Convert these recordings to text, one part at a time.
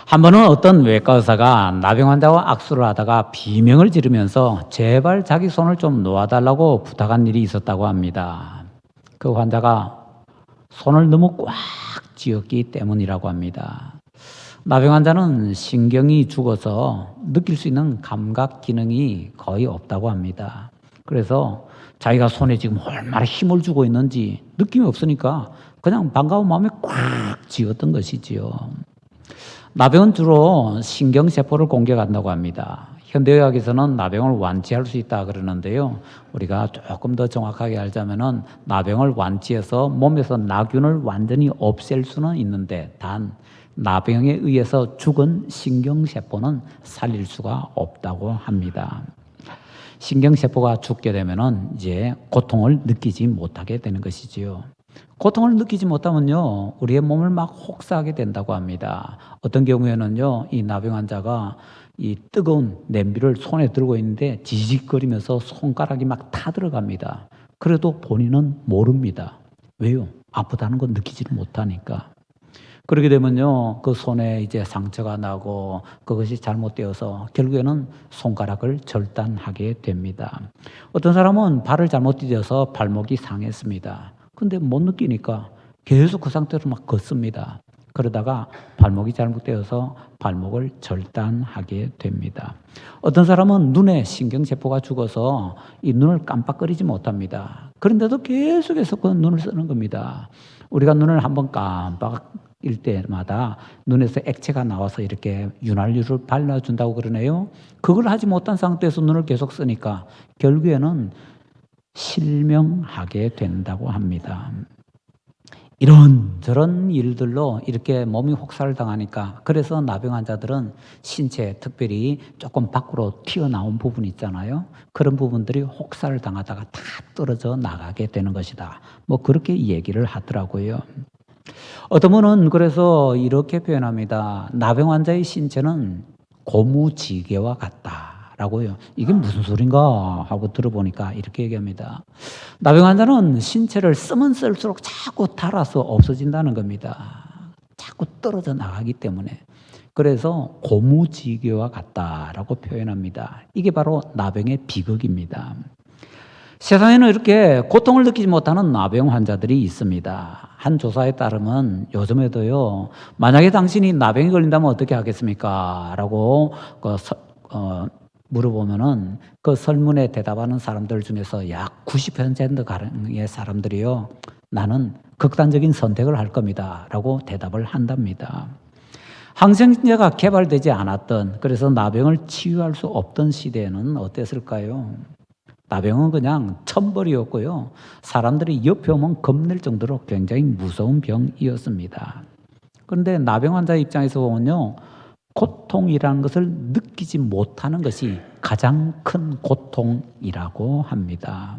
한 번은 어떤 외과 의사가 나병 환자와 악수를 하다가 비명을 지르면서 제발 자기 손을 좀 놓아달라고 부탁한 일이 있었다고 합니다. 그 환자가 손을 너무 꽉 쥐었기 때문이라고 합니다. 나병 환자는 신경이 죽어서 느낄 수 있는 감각 기능이 거의 없다고 합니다. 그래서 자기가 손에 지금 얼마나 힘을 주고 있는지 느낌이 없으니까 그냥 반가운 마음에 꽉 쥐었던 것이지요. 나병은 주로 신경세포를 공격한다고 합니다. 현대의학에서는 나병을 완치할 수 있다 그러는데요. 우리가 조금 더 정확하게 알자면은 나병을 완치해서 몸에서 나균을 완전히 없앨 수는 있는데 단 나병에 의해서 죽은 신경세포는 살릴 수가 없다고 합니다. 신경세포가 죽게 되면은 이제 고통을 느끼지 못하게 되는 것이지요. 고통을 느끼지 못하면요, 우리의 몸을 막 혹사하게 된다고 합니다. 어떤 경우에는요, 이 나병 환자가 이 뜨거운 냄비를 손에 들고 있는데 지직거리면서 손가락이 막 타들어갑니다. 그래도 본인은 모릅니다. 왜요? 아프다는 건 느끼지를 못하니까. 그렇게 되면요, 그 손에 이제 상처가 나고 그것이 잘못되어서 결국에는 손가락을 절단하게 됩니다. 어떤 사람은 발을 잘못 디뎌서 발목이 상했습니다. 근데 못 느끼니까 계속 그 상태로 막 걷습니다. 그러다가 발목이 잘못되어서 발목을 절단하게 됩니다. 어떤 사람은 눈에 신경세포가 죽어서 이 눈을 깜빡거리지 못합니다. 그런데도 계속해서 그 눈을 쓰는 겁니다. 우리가 눈을 한번 깜빡일 때마다 눈에서 액체가 나와서 이렇게 윤활유를 발라준다고 그러네요. 그걸 하지 못한 상태에서 눈을 계속 쓰니까 결국에는 실명하게 된다고 합니다. 이런저런 일들로 이렇게 몸이 혹사를 당하니까 그래서 나병 환자들은 신체 특별히 조금 밖으로 튀어나온 부분이 있잖아요. 그런 부분들이 혹사를 당하다가 다 떨어져 나가게 되는 것이다. 뭐 그렇게 얘기를 하더라고요. 어떤 분은 그래서 이렇게 표현합니다. 나병 환자의 신체는 고무지게와 같다라고요. 이게 무슨 소린가 하고 들어보니까 이렇게 얘기합니다. 나병 환자는 신체를 쓰면 쓸수록 자꾸 닳아서 없어진다는 겁니다. 자꾸 떨어져 나가기 때문에. 그래서 고무지게와 같다라고 표현합니다. 이게 바로 나병의 비극입니다. 세상에는 이렇게 고통을 느끼지 못하는 나병 환자들이 있습니다. 한 조사에 따르면 요즘에도요, 만약에 당신이 나병이 걸린다면 어떻게 하겠습니까? 라고 물어보면은 그 설문에 대답하는 사람들 중에서 약 90%가량의 사람들이요, 나는 극단적인 선택을 할 겁니다. 라고 대답을 한답니다. 항생제가 개발되지 않았던, 그래서 나병을 치유할 수 없던 시대에는 어땠을까요? 나병은 그냥 천벌이었고요. 사람들이 옆에 오면 겁낼 정도로 굉장히 무서운 병이었습니다. 그런데 나병 환자 입장에서 보면요, 고통이라는 것을 느끼지 못하는 것이 가장 큰 고통이라고 합니다.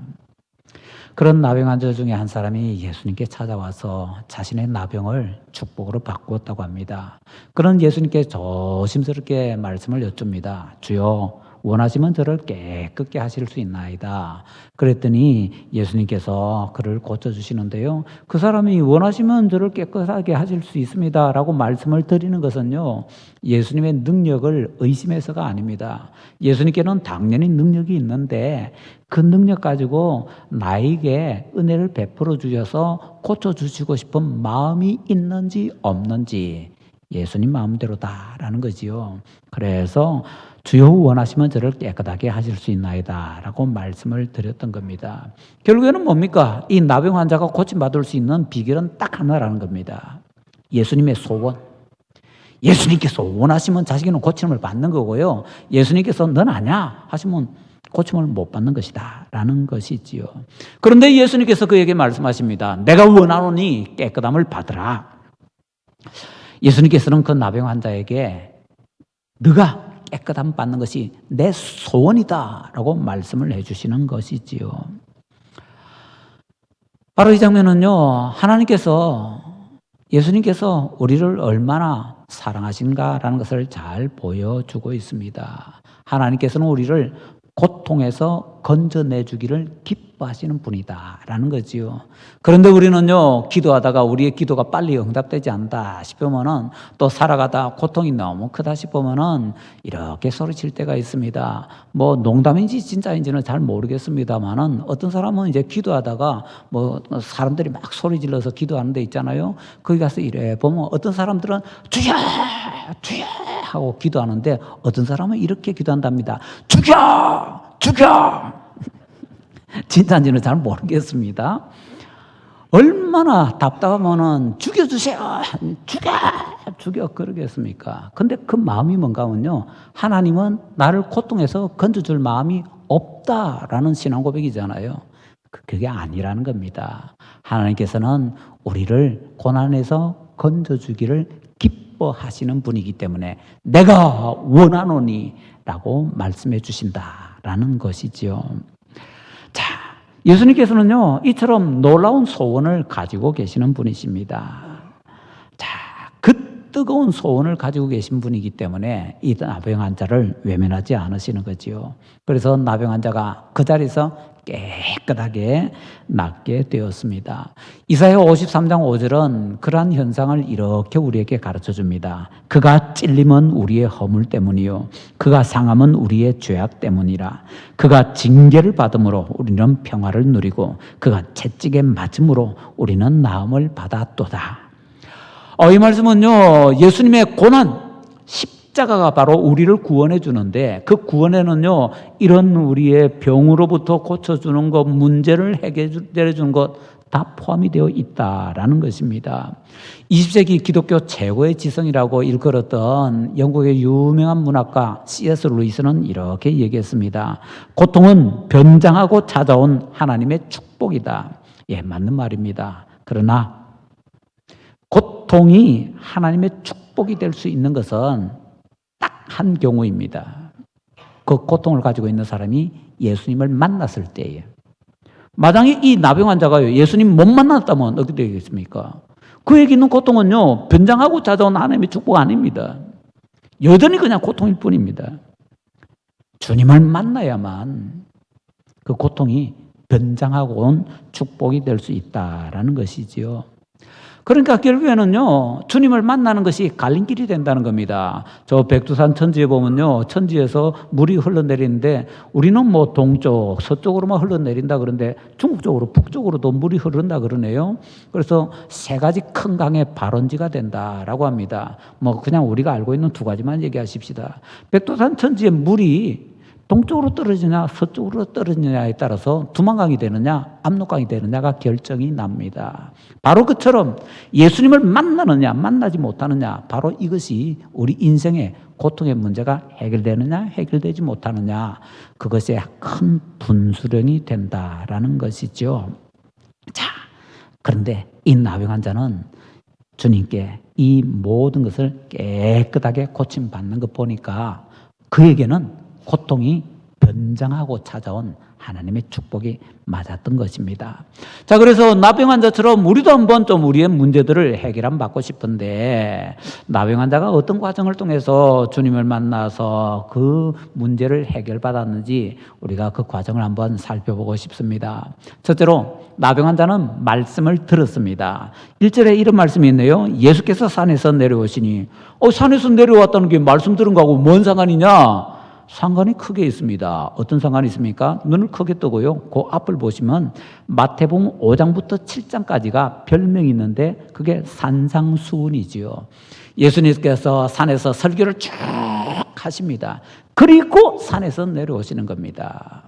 그런 나병 환자 중에 한 사람이 예수님께 찾아와서 자신의 나병을 축복으로 바꾸었다고 합니다. 그런 예수님께 조심스럽게 말씀을 여쭙니다. 주여, 원하시면 저를 깨끗게 하실 수 있나이다. 그랬더니 예수님께서 그를 고쳐주시는데요. 그 사람이 원하시면 저를 깨끗하게 하실 수 있습니다. 라고 말씀을 드리는 것은요, 예수님의 능력을 의심해서가 아닙니다. 예수님께는 당연히 능력이 있는데 그 능력 가지고 나에게 은혜를 베풀어 주셔서 고쳐주시고 싶은 마음이 있는지 없는지 예수님 마음대로다라는 거지요. 그래서 주여 원하시면 저를 깨끗하게 하실 수 있나이다 라고 말씀을 드렸던 겁니다. 결국에는 뭡니까? 이 나병 환자가 고침받을 수 있는 비결은 딱 하나라는 겁니다. 예수님의 소원. 예수님께서 원하시면 자식에는 고침을 받는 거고요. 예수님께서 넌 아냐 하시면 고침을 못 받는 것이다 라는 것이지요. 그런데 예수님께서 그에게 말씀하십니다. 내가 원하노니 깨끗함을 받으라. 예수님께서는 그 나병 환자에게 네가 깨끗함 받는 것이 내 소원이다 라고 말씀을 해주시는 것이지요. 바로 이 장면은요, 예수님께서 우리를 얼마나 사랑하신가라는 것을 잘 보여주고 있습니다. 하나님께서는 우리를 고통에서 건져내주기를 기뻐하시는 분이다라는 거지요. 그런데 우리는요, 기도하다가 우리의 기도가 빨리 응답되지 않는다 싶으면은, 또 살아가다 고통이 너무 크다 싶으면은 이렇게 소리칠 때가 있습니다. 뭐 농담인지 진짜인지는 잘 모르겠습니다만은, 어떤 사람은 이제 기도하다가 뭐 사람들이 막 소리 질러서 기도하는 데 있잖아요. 거기 가서 이래 보면 어떤 사람들은 주여 주여 하고 기도하는데, 어떤 사람은 이렇게 기도한답니다. 죽여 죽여. 진짜인지는 잘 모르겠습니다. 얼마나 답답하면은 죽여주세요, 죽여 그러겠습니까? 근데 그 마음이 뭔가 하면요, 하나님은 나를 고통에서 건져줄 마음이 없다라는 신앙 고백이잖아요. 그게 아니라는 겁니다. 하나님께서는 우리를 고난에서 건져주기를 기뻐하시는 분이기 때문에 내가 원하노니 라고 말씀해 주신다라는 것이지요. 자, 예수님께서는요, 이처럼 놀라운 소원을 가지고 계시는 분이십니다. 자, 그 뜨거운 소원을 가지고 계신 분이기 때문에 이 나병 환자를 외면하지 않으시는 거지요. 그래서 나병 환자가 그 자리에서 깨끗하게 낫게 되었습니다. 이사야 53장 5절은 그러한 현상을 이렇게 우리에게 가르쳐 줍니다. 그가 찔림은 우리의 허물 때문이요, 그가 상함은 우리의 죄악 때문이라. 그가 징계를 받음으로 우리는 평화를 누리고 그가 채찍에 맞음으로 우리는 나음을 받았도다. 이 말씀은요, 예수님의 고난, 십자가가 바로 우리를 구원해 주는데, 그 구원에는요, 이런 우리의 병으로부터 고쳐주는 것, 문제를 해결해 주는 것 다 포함이 되어 있다라는 것입니다. 20세기 기독교 최고의 지성이라고 일컬었던 영국의 유명한 문학가 C.S. 루이스는 이렇게 얘기했습니다. 고통은 변장하고 찾아온 하나님의 축복이다. 예, 맞는 말입니다. 그러나 고통이 하나님의 축복이 될 수 있는 것은 딱 한 경우입니다. 그 고통을 가지고 있는 사람이 예수님을 만났을 때예요. 마땅히 이 나병 환자가 예수님 못 만났다면 어떻게 되겠습니까? 그에게 있는 고통은요, 변장하고 찾아온 하나님의 축복 아닙니다. 여전히 그냥 고통일 뿐입니다. 주님을 만나야만 그 고통이 변장하고 온 축복이 될 수 있다라는 것이지요. 그러니까 결국에는요, 주님을 만나는 것이 갈림길이 된다는 겁니다. 저 백두산 천지에 보면요, 천지에서 물이 흘러내리는데 우리는 뭐 동쪽, 서쪽으로만 흘러내린다 그러는데 중국 쪽으로, 북쪽으로도 물이 흐른다 그러네요. 그래서 세 가지 큰 강의 발원지가 된다라고 합니다. 뭐 그냥 우리가 알고 있는 두 가지만 얘기하십시다. 백두산 천지에 물이 동쪽으로 떨어지냐 서쪽으로 떨어지냐에 따라서 두만강이 되느냐 압록강이 되느냐가 결정이 납니다. 바로 그처럼 예수님을 만나느냐 만나지 못하느냐, 바로 이것이 우리 인생의 고통의 문제가 해결되느냐 해결되지 못하느냐, 그것의 큰 분수령이 된다라는 것이죠. 자, 그런데 이 나병 환자는 주님께 이 모든 것을 깨끗하게 고침받는 것 보니까 그에게는 고통이 변장하고 찾아온 하나님의 축복이 맞았던 것입니다. 자, 그래서 나병 환자처럼 우리도 한번 좀 우리의 문제들을 해결 받고 싶은데, 나병 환자가 어떤 과정을 통해서 주님을 만나서 그 문제를 해결받았는지 우리가 그 과정을 한번 살펴보고 싶습니다. 첫째로 나병 환자는 말씀을 들었습니다. 1절에 이런 말씀이 있네요. 예수께서 산에서 내려오시니, 산에서 내려왔다는 게 말씀 들은 거하고 뭔 상관이냐? 상관이 크게 있습니다. 어떤 상관이 있습니까? 눈을 크게 뜨고요, 그 앞을 보시면 마태복음 5장부터 7장까지가 별명이 있는데 그게 산상수훈이지요. 예수님께서 산에서 설교를 쭉 하십니다. 그리고 산에서 내려오시는 겁니다.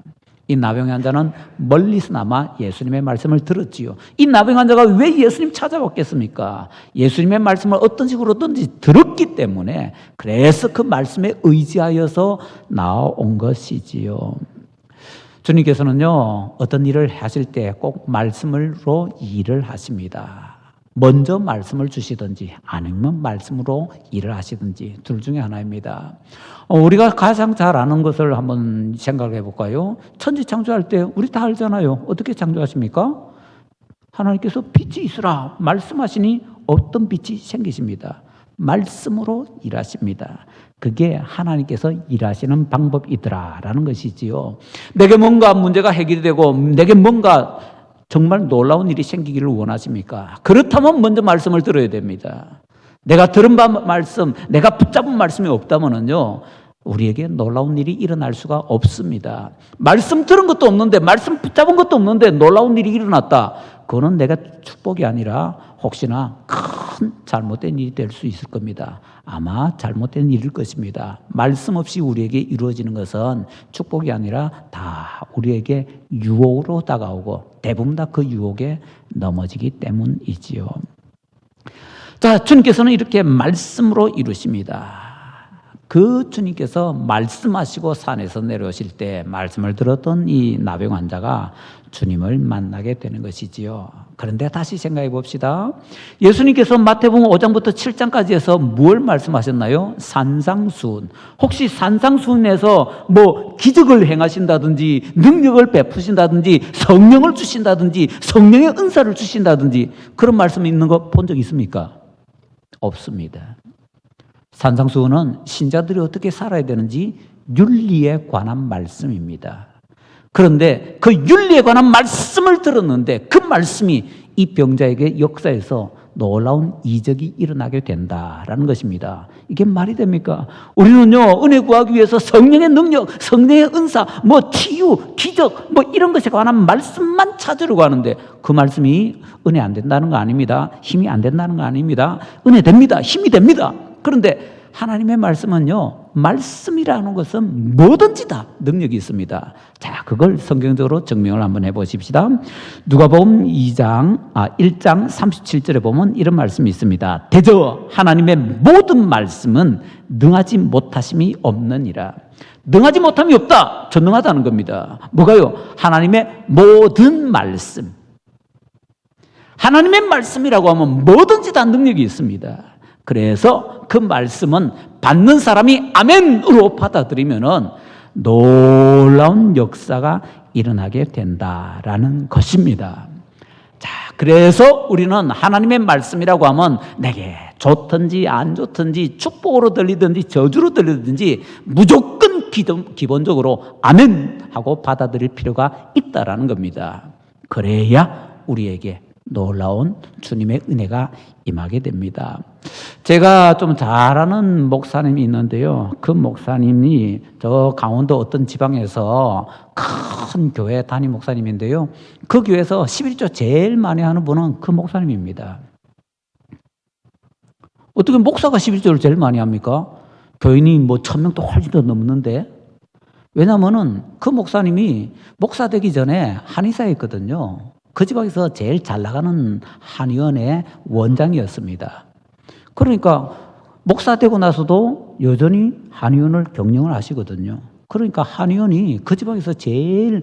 이 나병 환자는 멀리서나마 예수님의 말씀을 들었지요. 이 나병 환자가 왜 예수님 찾아왔겠습니까? 예수님의 말씀을 어떤 식으로든지 들었기 때문에, 그래서 그 말씀에 의지하여서 나온 것이지요. 주님께서는요, 어떤 일을 하실 때 꼭 말씀으로 일을 하십니다. 먼저 말씀을 주시든지 아니면 말씀으로 일을 하시든지 둘 중에 하나입니다. 우리가 가장 잘 아는 것을 한번 생각해 볼까요? 천지 창조할 때 우리 다 알잖아요. 어떻게 창조하십니까? 하나님께서 빛이 있으라 말씀하시니 어떤 빛이 생기십니다. 말씀으로 일하십니다. 그게 하나님께서 일하시는 방법이더라라는 것이지요. 내게 뭔가 문제가 해결이 되고 내게 뭔가 정말 놀라운 일이 생기기를 원하십니까? 그렇다면 먼저 말씀을 들어야 됩니다. 내가 들은 말씀, 내가 붙잡은 말씀이 없다면요, 우리에게 놀라운 일이 일어날 수가 없습니다. 말씀 들은 것도 없는데, 말씀 붙잡은 것도 없는데 놀라운 일이 일어났다. 그거는 내가 축복이 아니라 혹시나 큰 잘못된 일이 될 수 있을 겁니다. 아마 잘못된 일일 것입니다. 말씀 없이 우리에게 이루어지는 것은 축복이 아니라 다 우리에게 유혹으로 다가오고 대부분 다 그 유혹에 넘어지기 때문이지요. 자, 주님께서는 이렇게 말씀으로 이루십니다. 그 주님께서 말씀하시고 산에서 내려오실 때 말씀을 들었던 이 나병 환자가 주님을 만나게 되는 것이지요. 그런데 다시 생각해 봅시다. 예수님께서 마태복음 5장부터 7장까지 해서 뭘 말씀하셨나요? 산상수훈. 혹시 산상수훈에서 뭐 기적을 행하신다든지 능력을 베푸신다든지 성령을 주신다든지 성령의 은사를 주신다든지 그런 말씀이 있는 거 본 적 있습니까? 없습니다. 산상수훈은 신자들이 어떻게 살아야 되는지 윤리에 관한 말씀입니다. 그런데 그 윤리에 관한 말씀을 들었는데 그 말씀이 이 병자에게 역사에서 놀라운 이적이 일어나게 된다라는 것입니다. 이게 말이 됩니까? 우리는요, 은혜 구하기 위해서 성령의 능력, 성령의 은사, 뭐 치유, 기적, 뭐 이런 것에 관한 말씀만 찾으려고 하는데 그 말씀이 은혜 안 된다는 거 아닙니다. 힘이 안 된다는 거 아닙니다. 은혜 됩니다. 힘이 됩니다. 그런데 하나님의 말씀은요, 말씀이라는 것은 뭐든지 다 능력이 있습니다. 자, 그걸 성경적으로 증명을 한번 해보십시다. 누가복음 1장 37절에 보면 이런 말씀이 있습니다. 대저 하나님의 모든 말씀은 능하지 못하심이 없느니라. 능하지 못함이 없다. 전능하다는 겁니다. 뭐가요? 하나님의 모든 말씀. 하나님의 말씀이라고 하면 뭐든지 다 능력이 있습니다. 그래서 그 말씀은 받는 사람이 아멘으로 받아들이면은 놀라운 역사가 일어나게 된다라는 것입니다. 자, 그래서 우리는 하나님의 말씀이라고 하면 내게 좋든지 안 좋든지 축복으로 들리든지 저주로 들리든지 무조건 기본적으로 아멘 하고 받아들일 필요가 있다라는 겁니다. 그래야 우리에게 놀라운 주님의 은혜가 임하게 됩니다. 제가 좀 잘 아는 목사님이 있는데요. 그 목사님이 저 강원도 어떤 지방에서 큰 교회 담임 목사님인데요. 그 교회에서 11조 제일 많이 하는 분은 그 목사님입니다. 어떻게 목사가 11조를 제일 많이 합니까? 교인이 뭐 1000명도 훨씬 더 넘는데. 왜냐면은 그 목사님이 목사 되기 전에 한의사였거든요. 그 지방에서 제일 잘 나가는 한의원의 원장이었습니다. 그러니까 목사 되고 나서도 여전히 한의원을 경영을 하시거든요. 그러니까 한의원이 그 지방에서 제일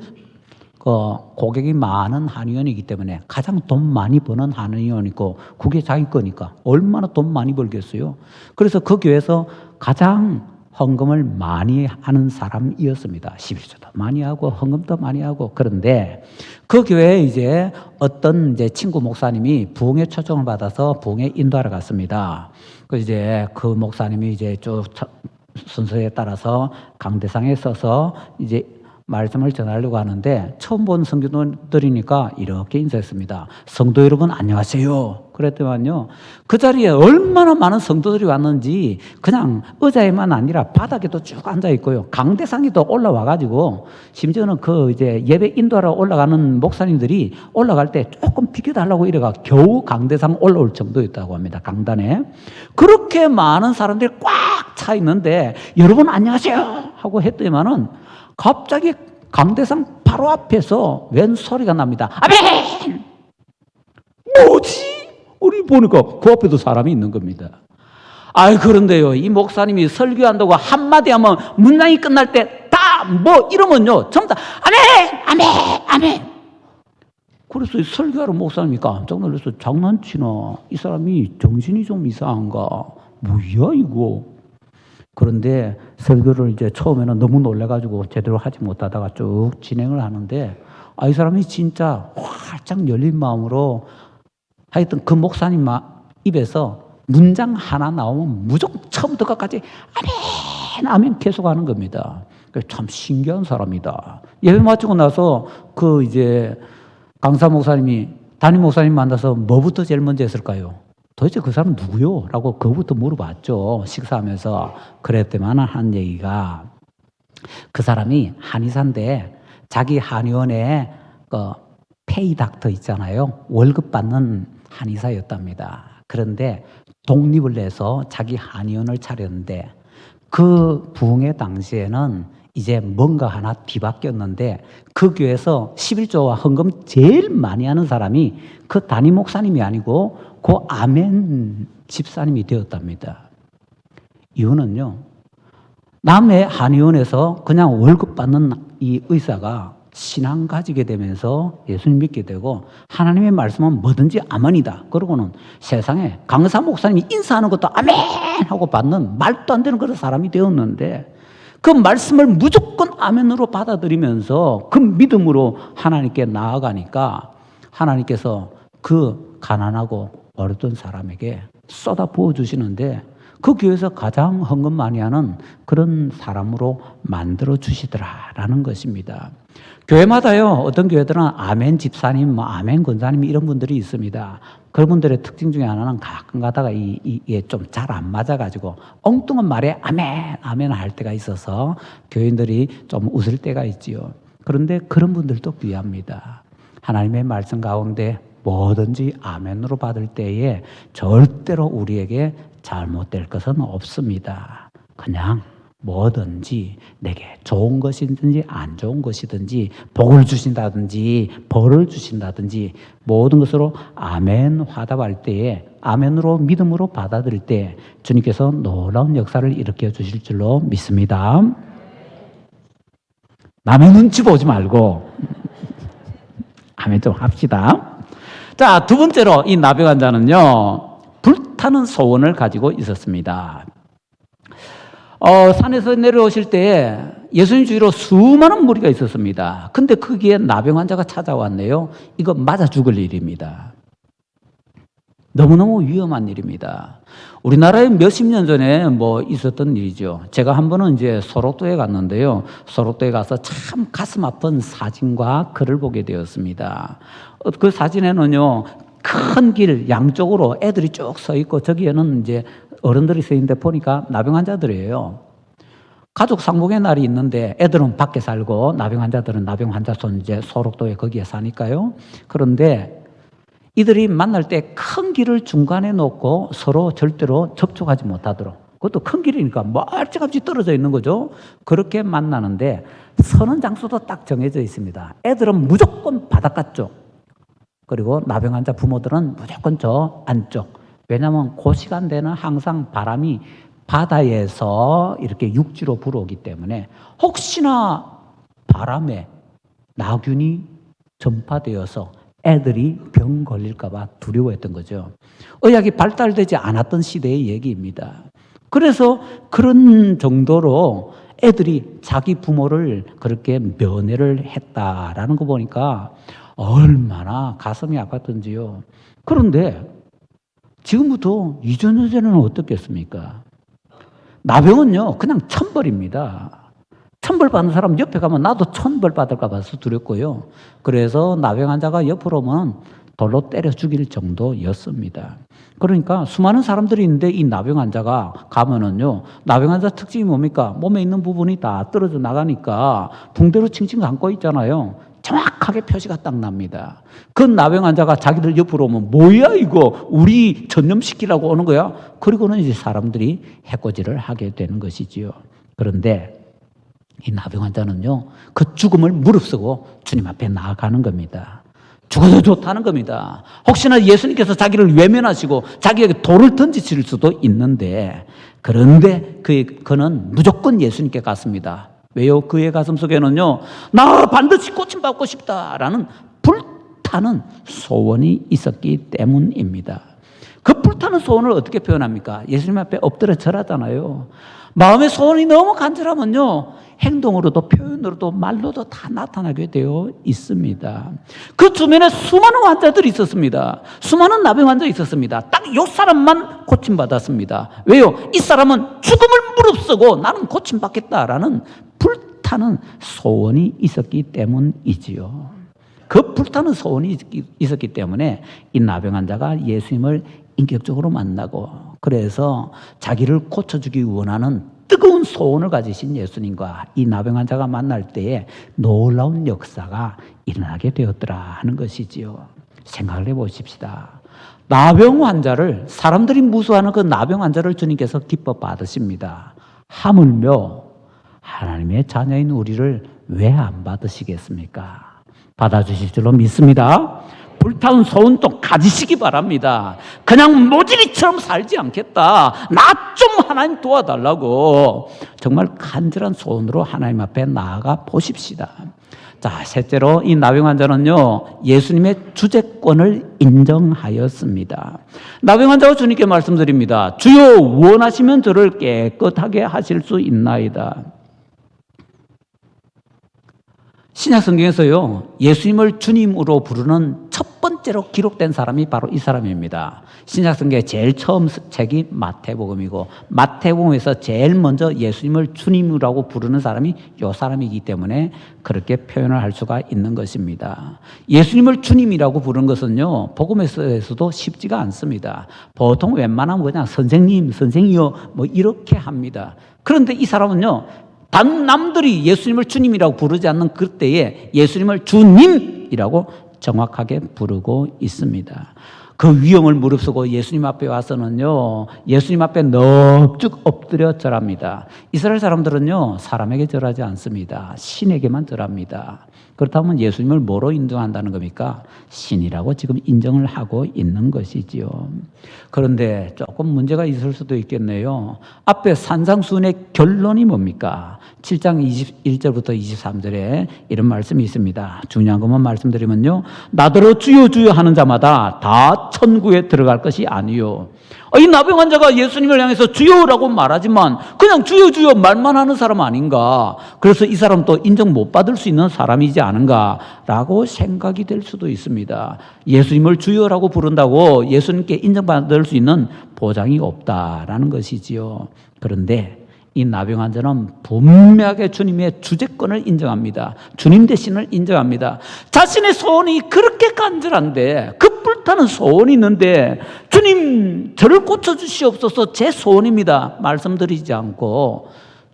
고객이 많은 한의원이기 때문에 가장 돈 많이 버는 한의원이고 그게 자기 거니까 얼마나 돈 많이 벌겠어요. 그래서 그 교회에서 가장 헌금을 많이 하는 사람이었습니다. 11조도 많이 하고 헌금도 많이 하고. 그런데 그 교회에 이제 어떤 이제 친구 목사님이 부흥회 초청을 받아서 부흥회 인도하러 갔습니다. 그 이제 그 목사님이 이제 쭉 순서에 따라서 강대상에 서서 이제 말씀을 전하려고 하는데 처음 본 성도들이니까 이렇게 인사했습니다. 성도 여러분 안녕하세요. 그랬더니요, 그 자리에 얼마나 많은 성도들이 왔는지 그냥 의자에만 아니라 바닥에도 쭉 앉아 있고요. 강대상에도 올라와가지고 심지어는 그 이제 예배 인도하러 올라가는 목사님들이 올라갈 때 조금 비켜달라고 이래가 겨우 강대상 올라올 정도였다고 합니다. 강단에. 그렇게 많은 사람들이 꽉 차 있는데 여러분 안녕하세요 하고 했더니만은 갑자기 강대상 바로 앞에서 웬 소리가 납니다. 아멘! 뭐지? 우리 보니까 그 앞에도 사람이 있는 겁니다. 그런데요, 이 목사님이 설교한다고 한마디 하면 문장이 끝날 때 다 뭐 이러면요, 전부 다 아멘! 아멘! 아멘! 그래서 설교하러 목사님이 깜짝 놀라서 장난치나? 이 사람이 정신이 좀 이상한가? 뭐야 이거? 그런데 설교를 이제 처음에는 너무 놀래가지고 제대로 하지 못하다가 쭉 진행을 하는데 이 사람이 진짜 활짝 열린 마음으로 하여튼 그 목사님 입에서 문장 하나 나오면 무조건 처음부터 끝까지 아멘, 아멘 계속 하는 겁니다. 참 신기한 사람이다. 예배 마치고 나서 이제 강사 목사님이 담임 목사님 만나서 뭐부터 제일 먼저 했을까요? 도대체 그 사람 누구요? 라고 그거부터 물어봤죠. 식사하면서. 그랬더만 한 얘기가 그 사람이 한의사인데 자기 한의원에 페이 닥터 있잖아요. 월급 받는 한의사였답니다. 그런데 독립을 내서 자기 한의원을 차렸는데 그 부흥의 당시에는 이제 뭔가 하나 뒤바뀌었는데 그 교회에서 11조와 헌금 제일 많이 하는 사람이 그 담임 목사님이 아니고 그 아멘 집사님이 되었답니다. 이유는요, 남의 한의원에서 그냥 월급 받는 이 의사가 신앙 가지게 되면서 예수님 믿게 되고 하나님의 말씀은 뭐든지 아멘이다. 그러고는 세상에 강사 목사님이 인사하는 것도 아멘 하고 받는 말도 안 되는 그런 사람이 되었는데 그 말씀을 무조건 아멘으로 받아들이면서 그 믿음으로 하나님께 나아가니까 하나님께서 그 가난하고 어렵던 사람에게 쏟아 부어주시는데 그 교회에서 가장 헌금 많이 하는 그런 사람으로 만들어 주시더라라는 것입니다. 교회마다요, 어떤 교회들은 아멘 집사님, 아멘 권사님 이런 분들이 있습니다. 그분들의 특징 중에 하나는 가끔 가다가 이게 좀 잘 안 맞아가지고 엉뚱한 말에 아멘, 아멘 할 때가 있어서 교인들이 좀 웃을 때가 있지요. 그런데 그런 분들도 귀합니다. 하나님의 말씀 가운데 뭐든지 아멘으로 받을 때에 절대로 우리에게 잘못될 것은 없습니다. 그냥 뭐든지 내게 좋은 것이든지 안 좋은 것이든지 복을 주신다든지 벌을 주신다든지 모든 것으로 아멘 화답할 때에 아멘으로 믿음으로 받아들일 때 주님께서 놀라운 역사를 일으켜 주실 줄로 믿습니다. 남의 눈치 보지 말고 아멘 좀 합시다. 자, 두 번째로 이 나병 자는요, 불타는 소원을 가지고 있었습니다. 산에서 내려오실 때 예수님 주위로 수많은 무리가 있었습니다. 근데 거기에 나병 환자가 찾아왔네요. 이거 맞아 죽을 일입니다. 너무너무 위험한 일입니다. 우리나라에 몇십 년 전에 있었던 일이죠. 제가 한 번은 이제 소록도에 갔는데요. 소록도에 가서 참 가슴 아픈 사진과 글을 보게 되었습니다. 그 사진에는요, 큰 길 양쪽으로 애들이 쭉 서 있고 저기에는 이제 어른들이 서 있는데 보니까 나병 환자들이에요. 가족 상봉의 날이 있는데 애들은 밖에 살고 나병 환자들은 나병 환자촌 이제 소록도에 거기에 사니까요. 그런데 이들이 만날 때 큰 길을 중간에 놓고 서로 절대로 접촉하지 못하도록, 그것도 큰 길이니까 멀찌감치 떨어져 있는 거죠. 그렇게 만나는데 서는 장소도 딱 정해져 있습니다. 애들은 무조건 바닷가 쪽, 그리고 나병 환자 부모들은 무조건 저 안쪽. 왜냐하면 그 시간대는 항상 바람이 바다에서 이렇게 육지로 불어오기 때문에 혹시나 바람에 나균이 전파되어서 애들이 병 걸릴까 봐 두려워했던 거죠. 의학이 발달되지 않았던 시대의 얘기입니다. 그래서 그런 정도로 애들이 자기 부모를 그렇게 면회를 했다라는 거 보니까 얼마나 가슴이 아팠던지요. 그런데 지금부터 2년 전에는 어떻겠습니까? 나병은요, 그냥 천벌입니다. 천벌 받는 사람 옆에 가면 나도 천벌 받을까 봐서 두렵고요. 그래서 나병 환자가 옆으로 오면 돌로 때려 죽일 정도였습니다. 그러니까 수많은 사람들이 있는데 이 나병 환자가 가면은요, 나병 환자 특징이 뭡니까? 몸에 있는 부분이 다 떨어져 나가니까 붕대로 칭칭 감고 있잖아요. 정확하게 표시가 딱 납니다. 그 나병 환자가 자기들 옆으로 오면 뭐야 이거 우리 전염시키려고 오는 거야? 그리고는 이제 사람들이 해코지를 하게 되는 것이지요. 그런데 이 나병 환자는요, 그 죽음을 무릅쓰고 주님 앞에 나아가는 겁니다. 죽어도 좋다는 겁니다. 혹시나 예수님께서 자기를 외면하시고 자기에게 돌을 던지실 수도 있는데, 그런데 그는 무조건 예수님께 갔습니다. 왜요? 그의 가슴 속에는요, 나 반드시 고침받고 싶다라는 불타는 소원이 있었기 때문입니다. 그 불타는 불타는 소원을 어떻게 표현합니까? 예수님 앞에 엎드려 절하잖아요. 마음의 소원이 너무 간절하면요, 행동으로도 표현으로도 말로도 다 나타나게 되어 있습니다. 그 주변에 수많은 환자들이 있었습니다. 수많은 나병 환자가 있었습니다. 딱 이 사람만 고침받았습니다. 왜요? 이 사람은 죽음을 무릅쓰고 나는 고침받겠다라는 불타는 소원이 있었기 때문이지요. 그 불타는 소원이 있었기 때문에 이 나병 환자가 예수님을 인격적으로 만나고, 그래서 자기를 고쳐주기 원하는 뜨거운 소원을 가지신 예수님과 이 나병 환자가 만날 때에 놀라운 역사가 일어나게 되었더라 하는 것이지요. 생각을 해보십시다. 나병 환자를, 사람들이 무수하는 그 나병 환자를 주님께서 기뻐 받으십니다. 하물며 하나님의 자녀인 우리를 왜 안 받으시겠습니까? 받아주실 줄로 믿습니다. 불타는 소원 좀 가지시기 바랍니다. 그냥 모질이처럼 살지 않겠다. 나 좀 하나님 도와달라고 정말 간절한 소원으로 하나님 앞에 나아가 보십시다. 자, 셋째로 이 나병 환자는요, 예수님의 주재권을 인정하였습니다. 나병 환자가 주님께 말씀드립니다. 주여, 원하시면 저를 깨끗하게 하실 수 있나이다. 신약 성경에서요, 예수님을 주님으로 부르는 첫 번째로 기록된 사람이 바로 이 사람입니다. 신약 성경의 제일 처음 책이 마태복음이고, 마태복음에서 제일 먼저 예수님을 주님이라고 부르는 사람이 이 사람이기 때문에 그렇게 표현을 할 수가 있는 것입니다. 예수님을 주님이라고 부르는 것은요, 복음에서도 쉽지가 않습니다. 보통 웬만하면 그냥 선생님, 선생이요, 뭐 이렇게 합니다. 그런데 이 사람은요, 남들이 예수님을 주님이라고 부르지 않는 그때에 예수님을 주님이라고 정확하게 부르고 있습니다. 그 위험을 무릅쓰고 예수님 앞에 와서는요, 예수님 앞에 넙죽 엎드려 절합니다. 이스라엘 사람들은요, 사람에게 절하지 않습니다. 신에게만 절합니다. 그렇다면 예수님을 뭐로 인정한다는 겁니까? 신이라고 지금 인정을 하고 있는 것이지요. 그런데 조금 문제가 있을 수도 있겠네요. 앞에 산상수훈의 결론이 뭡니까? 7장 21절부터 23절에 이런 말씀이 있습니다. 중요한 것만 말씀드리면요, 나더러 주여 주여 하는 자마다 다 천국에 들어갈 것이 아니요. 이 나병 환자가 예수님을 향해서 주여라고 말하지만 그냥 주여 주여 말만 하는 사람 아닌가, 그래서 이 사람도 인정 못 받을 수 있는 사람이지 않은가라고 생각이 될 수도 있습니다. 예수님을 주여라고 부른다고 예수님께 인정받을 수 있는 보장이 없다라는 것이지요. 그런데 이 나병 환자는 분명하게 주님의 주재권을 인정합니다. 주님 대신을 인정합니다. 자신의 소원이 그렇게 간절한데, 그 불타는 소원이 있는데, 주님 저를 고쳐주시옵소서, 제 소원입니다 말씀드리지 않고,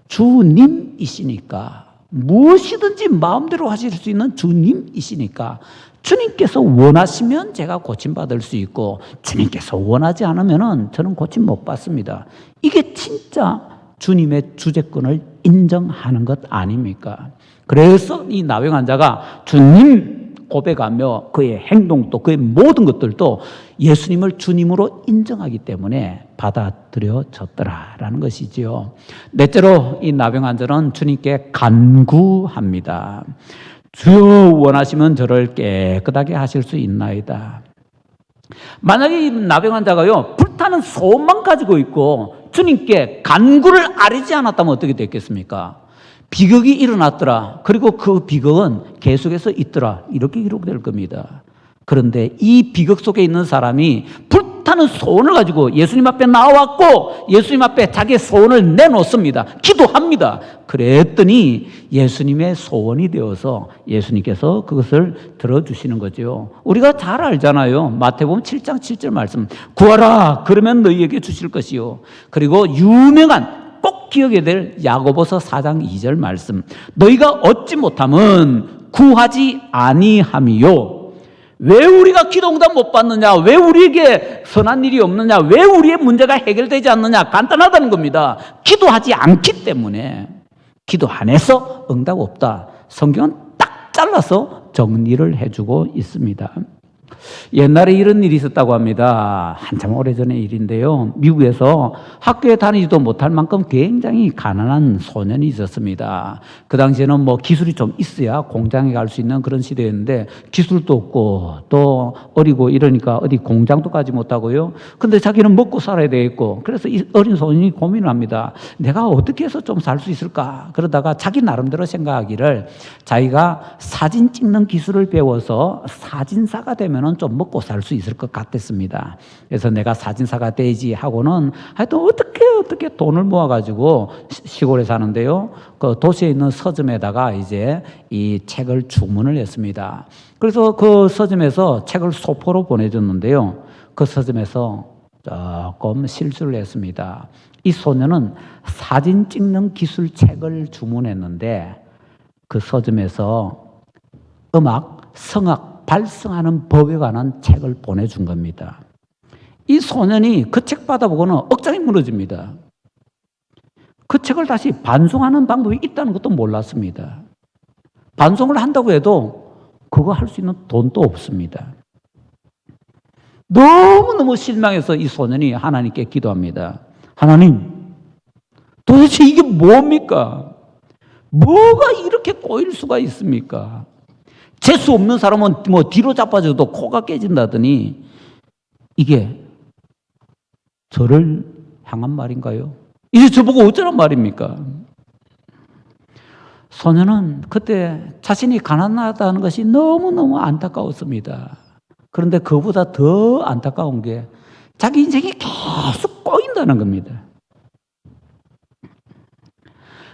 주님이시니까, 무엇이든지 마음대로 하실 수 있는 주님이시니까, 주님께서 원하시면 제가 고침받을 수 있고, 주님께서 원하지 않으면 저는 고침 못 받습니다. 이게 진짜 주님의 주재권을 인정하는 것 아닙니까? 그래서 이 나병 환자가 주님 고백하며 그의 행동도 그의 모든 것들도 예수님을 주님으로 인정하기 때문에 받아들여졌더라라는 것이지요. 넷째로 이 나병 환자는 주님께 간구합니다. 주여, 원하시면 저를 깨끗하게 하실 수 있나이다. 만약에 이 나병 환자가요, 불타는 소원만 가지고 있고 주님께 간구를 아뢰지 않았다면 어떻게 됐겠습니까? 비극이 일어났더라. 그리고 그 비극은 계속해서 있더라. 이렇게 기록될 겁니다. 그런데 이 비극 속에 있는 사람이 불타는 소원을 가지고 예수님 앞에 나왔고 예수님 앞에 자기의 소원을 내놓습니다. 기도합니다. 그랬더니 예수님의 소원이 되어서 예수님께서 그것을 들어주시는 거죠. 우리가 잘 알잖아요. 마태복음 7장 7절 말씀, 구하라 그러면 너희에게 주실 것이요. 그리고 유명한 꼭 기억해야 될 야고보서 4장 2절 말씀, 너희가 얻지 못함은 구하지 아니함이요. 왜 우리가 기도 응답 못 받느냐? 왜 우리에게 선한 일이 없느냐? 왜 우리의 문제가 해결되지 않느냐? 간단하다는 겁니다. 기도하지 않기 때문에. 기도 안 해서 응답 없다. 성경은 딱 잘라서 정리를 해주고 있습니다. 옛날에 이런 일이 있었다고 합니다. 한참 오래전의 일인데요. 미국에서 학교에 다니지도 못할 만큼 굉장히 가난한 소년이 있었습니다. 그 당시에는 뭐 기술이 좀 있어야 공장에 갈 수 있는 그런 시대였는데 기술도 없고 또 어리고 이러니까 어디 공장도 가지 못하고요. 근데 자기는 먹고 살아야 되겠고 그래서 이 어린 소년이 고민을 합니다. 내가 어떻게 해서 좀 살 수 있을까? 그러다가 자기 나름대로 생각하기를 자기가 사진 찍는 기술을 배워서 사진사가 되면은 좀 먹고 살 수 있을 것 같았습니다. 그래서 내가 사진사가 되지 하고는 하여튼 어떻게 돈을 모아가지고 시골에 사는데요. 그 도시에 있는 서점에다가 이제 이 책을 주문을 했습니다. 그래서 그 서점에서 책을 소포로 보내줬는데요. 그 서점에서 조금 실수를 했습니다. 이 소녀는 사진 찍는 기술 책을 주문했는데 그 서점에서 음악, 성악, 발성하는 법에 관한 책을 보내준 겁니다. 이 소년이 그 책 받아보고는 억장이 무너집니다. 그 책을 다시 반송하는 방법이 있다는 것도 몰랐습니다. 반송을 한다고 해도 그거 할 수 있는 돈도 없습니다. 너무너무 실망해서 이 소년이 하나님께 기도합니다. 하나님, 도대체 이게 뭡니까? 뭐가 이렇게 꼬일 수가 있습니까? 재수 없는 사람은 뭐 뒤로 자빠져도 코가 깨진다더니 이게 저를 향한 말인가요? 이제 저보고 어쩌란 말입니까? 소년은 그때 자신이 가난하다는 것이 너무너무 안타까웠습니다. 그런데 그보다 더 안타까운 게 자기 인생이 계속 꼬인다는 겁니다.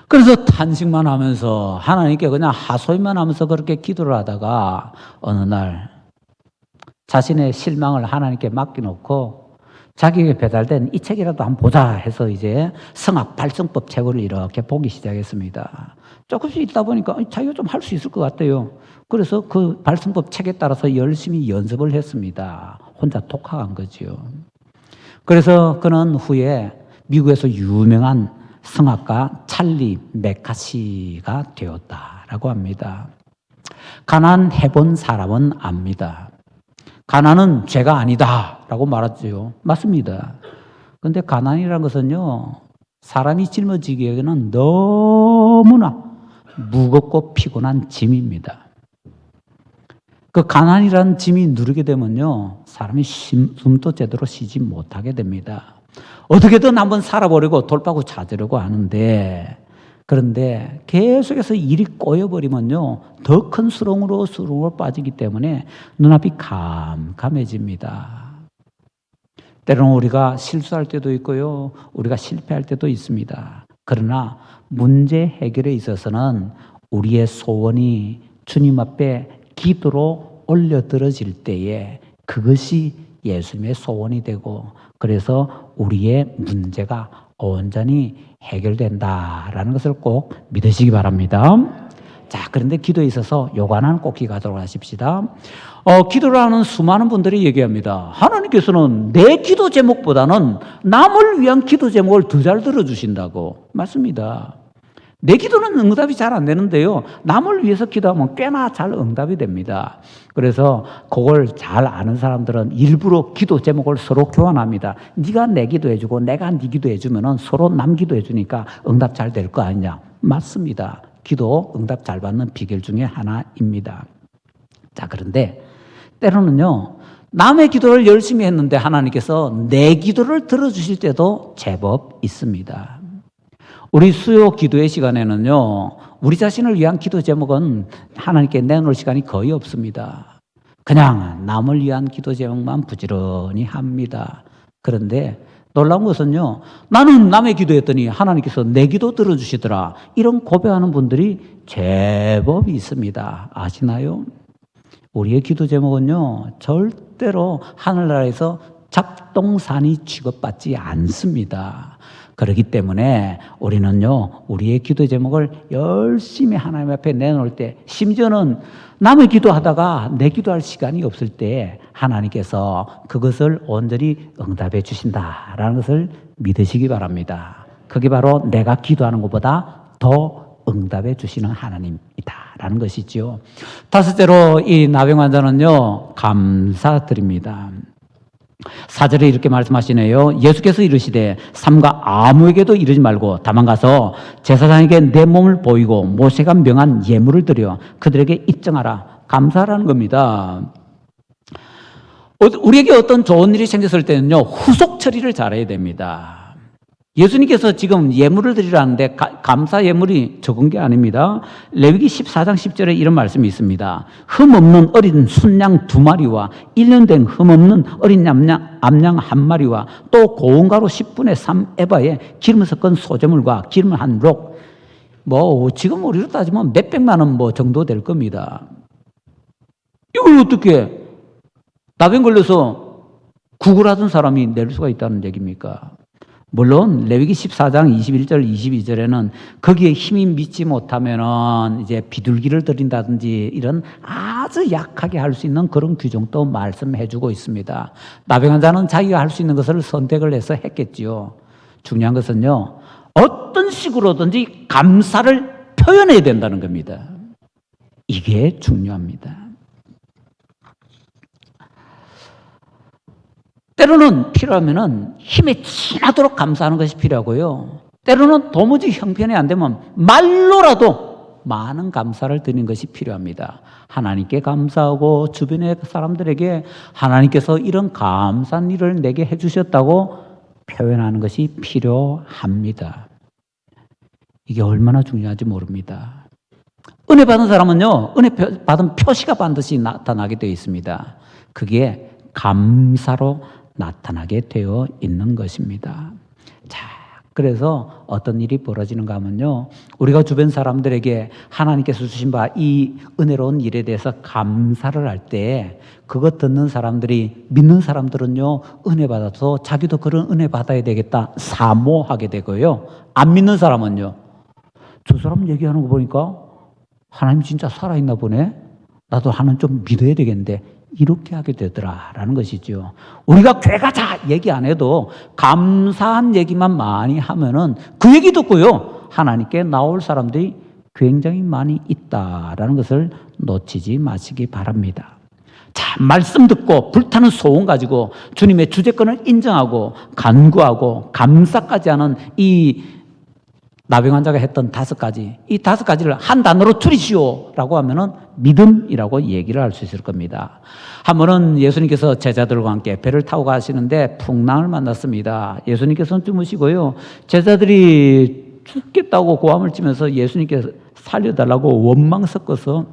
그래서 탄식만 하면서 하나님께 그냥 하소연만 하면서 그렇게 기도를 하다가 어느 날 자신의 실망을 하나님께 맡겨놓고 자기에게 배달된 이 책이라도 한번 보자 해서 이제 성악 발성법 책을 이렇게 보기 시작했습니다. 조금씩 읽다 보니까 자기가 좀 할 수 있을 것 같아요. 그래서 그 발성법 책에 따라서 열심히 연습을 했습니다. 혼자 독학한 거죠. 그래서 그는 후에 미국에서 유명한 성악가 찰리 메카시가 되었다라고 합니다. 가난해본 사람은 압니다. 가난은 죄가 아니다라고 말하죠. 맞습니다. 그런데 가난이라는 것은요, 사람이 짊어지기에는 너무나 무겁고 피곤한 짐입니다. 그 가난이라는 짐이 누르게 되면요, 사람이 숨도 제대로 쉬지 못하게 됩니다. 어떻게든 한번 살아보려고 돌파구 찾으려고 하는데, 그런데 계속해서 일이 꼬여버리면요, 더 큰 수렁으로 빠지기 때문에 눈앞이 캄캄해집니다. 때로는 우리가 실수할 때도 있고요, 우리가 실패할 때도 있습니다. 그러나 문제 해결에 있어서는 우리의 소원이 주님 앞에 기도로 올려드려질 때에 그것이 예수님의 소원이 되고, 그래서 우리의 문제가 온전히 해결된다라는 것을 꼭 믿으시기 바랍니다. 자, 그런데 기도에 있어서 요거 하나는 꼭 기억하도록 하십시다. 기도를 하는 수많은 분들이 얘기합니다. 하나님께서는 내 기도 제목보다는 남을 위한 기도 제목을 더 잘 들어주신다고. 맞습니다. 내 기도는 응답이 잘 안 되는데요, 남을 위해서 기도하면 꽤나 잘 응답이 됩니다. 그래서 그걸 잘 아는 사람들은 일부러 기도 제목을 서로 교환합니다. 네가 내 기도해주고 내가 네 기도해주면 서로 남 기도해주니까 응답 잘 될 거 아니냐. 맞습니다. 기도 응답 잘 받는 비결 중에 하나입니다. 자, 그런데 때로는요, 남의 기도를 열심히 했는데 하나님께서 내 기도를 들어주실 때도 제법 있습니다. 우리 수요 기도의 시간에는요, 우리 자신을 위한 기도 제목은 하나님께 내놓을 시간이 거의 없습니다. 그냥 남을 위한 기도 제목만 부지런히 합니다. 그런데 놀라운 것은요, 나는 남의 기도했더니 하나님께서 내 기도 들어주시더라, 이런 고백하는 분들이 제법 있습니다. 아시나요? 우리의 기도 제목은요, 절대로 하늘나라에서 잡동사니 취급받지 않습니다. 그렇기 때문에 우리는요, 우리의 기도 제목을 열심히 하나님 앞에 내놓을 때, 심지어는 남의 기도하다가 내 기도할 시간이 없을 때 하나님께서 그것을 온전히 응답해 주신다라는 것을 믿으시기 바랍니다. 그게 바로 내가 기도하는 것보다 더 응답해 주시는 하나님이다라는 것이죠. 다섯째로 이 나병 환자는요, 감사드립니다. 4절에 이렇게 말씀하시네요. 예수께서 이르시되 삼가 아무에게도 이르지 말고 다만 가서 제사장에게 내 몸을 보이고 모세가 명한 예물을 드려 그들에게 입증하라. 감사라는 겁니다. 우리에게 어떤 좋은 일이 생겼을 때는요, 후속 처리를 잘해야 됩니다. 예수님께서 지금 예물을 드리라는데 감사 예물이 적은 게 아닙니다. 레위기 14장 10절에 이런 말씀이 있습니다. 흠없는 어린 순양 2마리와 1년 된 흠없는 어린 암양 1마리와 또 고운 가루 10분의 3 에바에 기름을 섞은 소재물과 기름을 한 록. 지금 우리로 따지면 몇백만 원 정도 될 겁니다. 이걸 어떻게 나병 걸려서 구걸하던 사람이 낼 수가 있다는 얘기입니까? 물론 레위기 14장 21절 22절에는 거기에 힘이 미치 못하면은 이제 비둘기를 드린다든지 이런 아주 약하게 할 수 있는 그런 규정도 말씀해 주고 있습니다. 나병한 자는 자기가 할 수 있는 것을 선택을 해서 했겠지요. 중요한 것은요, 어떤 식으로든지 감사를 표현해야 된다는 겁니다. 이게 중요합니다. 때로는 필요하면은 힘에 지나도록 감사하는 것이 필요하고요. 때로는 도무지 형편이 안 되면 말로라도 많은 감사를 드리는 것이 필요합니다. 하나님께 감사하고 주변의 사람들에게 하나님께서 이런 감사한 일을 내게 해주셨다고 표현하는 것이 필요합니다. 이게 얼마나 중요한지 모릅니다. 은혜 받은 사람은요, 은혜 받은 표시가 반드시 나타나게 되어 있습니다. 그게 감사로 나타나게 되어 있는 것입니다. 자, 그래서 어떤 일이 벌어지는가 하면요, 우리가 주변 사람들에게 하나님께서 주신 바 이 은혜로운 일에 대해서 감사를 할 때 그것 듣는 사람들이, 믿는 사람들은요, 은혜 받아서 자기도 그런 은혜 받아야 되겠다 사모하게 되고요. 안 믿는 사람은요, 저 사람 얘기하는 거 보니까 하나님 진짜 살아있나 보네, 나도 하나님 좀 믿어야 되겠는데, 이렇게 하게 되더라라는 것이죠. 우리가 교회 가자 얘기 안 해도 감사한 얘기만 많이 하면은 그 얘기 듣고요, 하나님께 나올 사람들이 굉장히 많이 있다라는 것을 놓치지 마시기 바랍니다. 자, 말씀 듣고 불타는 소원 가지고 주님의 주재권을 인정하고 간구하고 감사까지 하는 이 나병 환자가 했던 5가지, 이 5가지를 한 단어로 줄이시오라고 하면은 믿음이라고 얘기를 할 수 있을 겁니다. 한 번은 예수님께서 제자들과 함께 배를 타고 가시는데 풍랑을 만났습니다. 예수님께서는 주무시고요, 제자들이 죽겠다고 고함을 치면서 예수님께서 살려달라고 원망 섞어서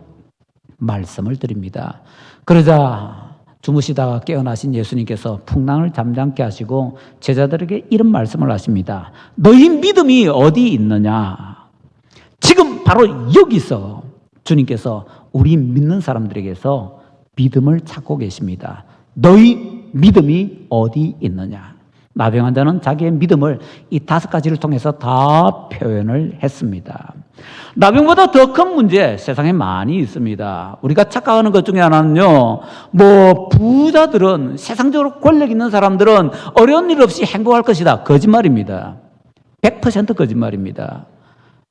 말씀을 드립니다. 그러자 주무시다가 깨어나신 예수님께서 풍랑을 잠잠케 하시고 제자들에게 이런 말씀을 하십니다. 너희 믿음이 어디 있느냐? 지금 바로 여기서 주님께서 우리 믿는 사람들에게서 믿음을 찾고 계십니다. 너희 믿음이 어디 있느냐? 나병 환자는 자기의 믿음을 이 5가지를 통해서 다 표현을 했습니다. 나병보다 더 큰 문제 세상에 많이 있습니다. 우리가 착각하는 것 중에 하나는요, 부자들은, 세상적으로 권력 있는 사람들은 어려운 일 없이 행복할 것이다. 거짓말입니다. 100% 거짓말입니다.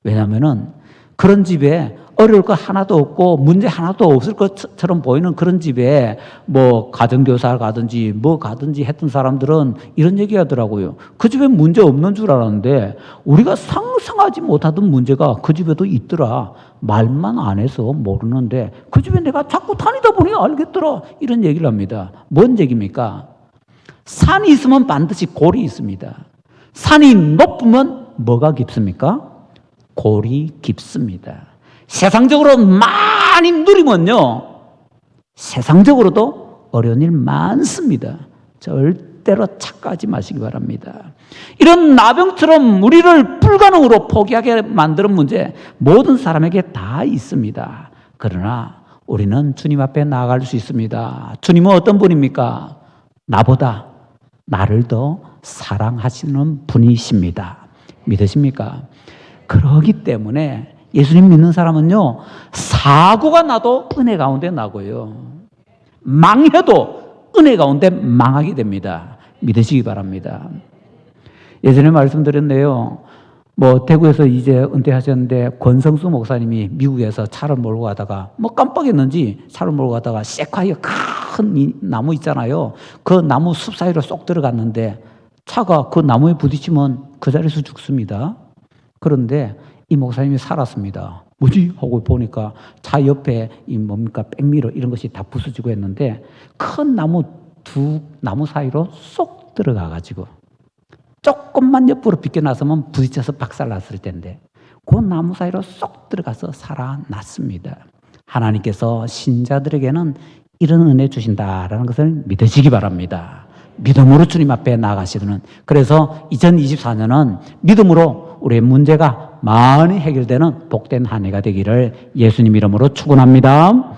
왜냐하면은 그런 집에 어려울 거 하나도 없고 문제 하나도 없을 것처럼 보이는 그런 집에 가정교사 가든지 가든지 했던 사람들은 이런 얘기 하더라고요. 그 집에 문제 없는 줄 알았는데 우리가 상상하지 못하던 문제가 그 집에도 있더라. 말만 안 해서 모르는데 그 집에 내가 자꾸 다니다 보니 알겠더라. 이런 얘기를 합니다. 뭔 얘기입니까? 산이 있으면 반드시 골이 있습니다. 산이 높으면 뭐가 깊습니까? 골이 깊습니다. 세상적으로 많이 누리면요, 세상적으로도 어려운 일 많습니다. 절대로 착각하지 마시기 바랍니다. 이런 나병처럼 우리를 불가능으로 포기하게 만드는 문제 모든 사람에게 다 있습니다. 그러나 우리는 주님 앞에 나아갈 수 있습니다. 주님은 어떤 분입니까? 나보다 나를 더 사랑하시는 분이십니다. 믿으십니까? 그러기 때문에 예수님 믿는 사람은요, 사고가 나도 은혜 가운데 나고요, 망해도 은혜 가운데 망하게 됩니다. 믿으시기 바랍니다. 예전에 말씀드렸네요. 뭐 대구에서 이제 은퇴하셨는데 권성수 목사님이 미국에서 차를 몰고 가다가 뭐 깜빡했는지 차를 몰고 가다가 세콰이어 큰 나무 있잖아요. 그 나무 숲 사이로 쏙 들어갔는데 차가 그 나무에 부딪히면 그 자리에서 죽습니다. 그런데 이 목사님이 살았습니다. 뭐지? 하고 보니까 차 옆에 이 뭡니까 백미러 이런 것이 다 부서지고 했는데 큰 나무 두 나무 사이로 쏙 들어가 가지고 조금만 옆으로 비껴나서면 부딪혀서 박살났을 텐데 그 나무 사이로 쏙 들어가서 살아났습니다. 하나님께서 신자들에게는 이런 은혜 주신다라는 것을 믿으시기 바랍니다. 믿음으로 주님 앞에 나아가시는, 그래서 2024년은 믿음으로 우리의 문제가 많이 해결되는 복된 한 해가 되기를 예수님 이름으로 축원합니다.